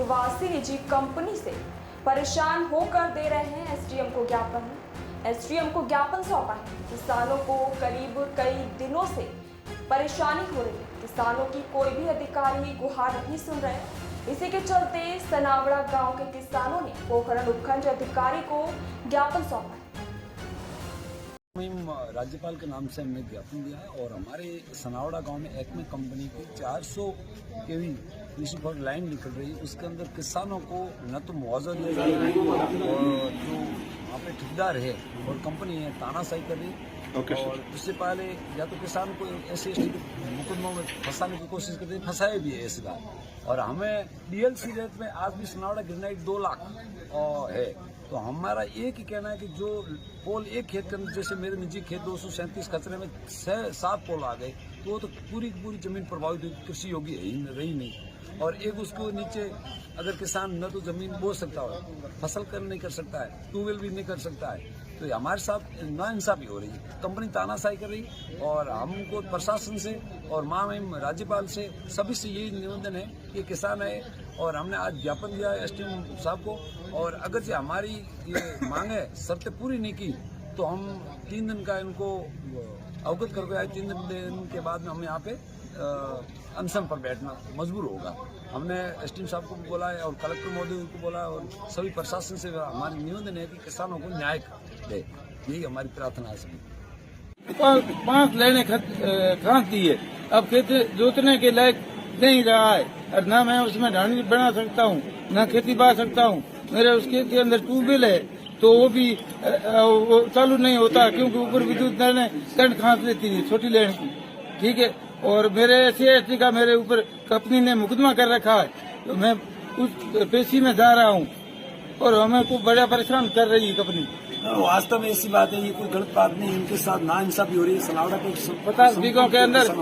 स्वर्गवासी निजी कंपनी से परेशान होकर दे रहे हैं एसडीएम को ज्ञापन। एसडीएम को ज्ञापन सौंपा है। किसानों को करीब कई दिनों से परेशानी हो रही है। किसानों की कोई भी अधिकारी गुहार नहीं सुन रहे। इसी के चलते सनावड़ा गांव के किसानों ने पोखरण उपखंड अधिकारी को ज्ञापन सौंपा है। राज्यपाल के नाम से हमने ज्ञापन दिया है और हमारे सनावड़ा गांव में एक्मे कंपनी की 400 केवी कृषि पर लाइन निकल रही है। उसके अंदर किसानों को न तो मुआवजा दिया जा रहा है और जो वहाँ पे ठेकेदार है और कंपनी है तानाशाही कर रही है। और उससे पहले या तो किसान को ऐसे मुकदमों में फंसाने की कोशिश करते हैं, फंसाए भी है इस बार। और हमें डीएलसी रेट में आज भी सनावड़ा ग्रेनाइट 2 लाख है। तो हमारा एक ही कहना है कि जो पोल एक खेत के अंदर, जैसे मेरे निजी खेत 237 खचरे में 7 पोल आ गए, तो वो तो पूरी जमीन प्रभावित हुई, कृषि योग्य रही नहीं। और एक उसको नीचे अगर किसान न तो जमीन बो सकता हो, फसल कर नहीं कर सकता है, ट्यूबवेल भी नहीं कर सकता है, तो हमारे साथ नाइंसाफी हो रही है। कंपनी तानाशाही कर रही है और हमको प्रशासन से और माननीय राज्यपाल से सभी से यही निवेदन है कि किसान है और हमने आज ज्ञापन दिया है एसडीएम साहब को। और अगर जो हमारी ये मांगे शर्तें पूरी नहीं की तो हम 3 दिन का इनको अवगत करके आए। 3 दिन के बाद में हम यहाँ पे अनशन पर बैठना मजबूर होगा। हमने एसडीएम साहब को बोला है और कलेक्टर महोदय को बोला है और सभी प्रशासन से हमारी निवेदन है कि किसानों को न्याय दे। यही हमारी प्रार्थना है सभी। 5 लाइनें खास दी है, अब खेत जोतने के लायक नहीं रहा है और ना मैं उसमें ढाणी बना सकता हूँ, ना खेती बा सकता हूँ। मेरे उस खेत के अंदर ट्यूबवेल है तो वो भी वो चालू नहीं होता क्योंकि ऊपर विद्युत लाइनें करंट खांस लेती है छोटी लाइन की, ठीक है। और मेरे SC/ST का मेरे ऊपर कंपनी ने मुकदमा कर रखा है, तो मैं उस पेशी में जा रहा हूँ और हमें को बड़ा परेशान कर रही है कंपनी। वास्तव में ऐसी बात है, ये कोई गलत बात नहीं। इनके साथ नाइंसाफी हो रही है। सनावड़ा के 50 बीघों के अंदर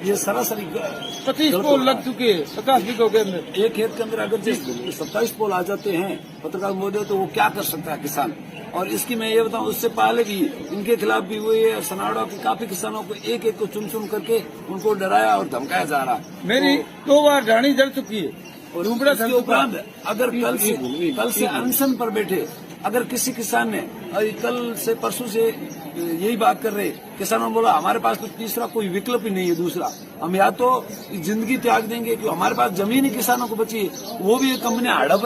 ये सरासरी 25 पोल लग चुके हैं। 50 बीघों के अंदर एक खेत के अंदर अगर 27 पोल आ जाते हैं पत्रकार महोदय, तो वो क्या कर सकता है किसान। और इसकी मैं ये बताऊं, उससे पहले भी इनके खिलाफ भी हुए है। सनावड़ा के काफी किसानों को एक को चुन करके उनको डराया और धमकाया जा रहा है। मेरी 2 बार ढाणी जल चुकी है और इसके उपरांत अगर कल से अनशन पर बैठे अगर किसी किसान ने कल से परसों से यही बात कर रहे किसानों ने बोला हमारे पास तो तीसरा कोई विकल्प ही नहीं है, दूसरा हम या तो जिंदगी त्याग देंगे कि हमारे पास जमीन ही किसानों को बची है, वो भी कंपनी हड़प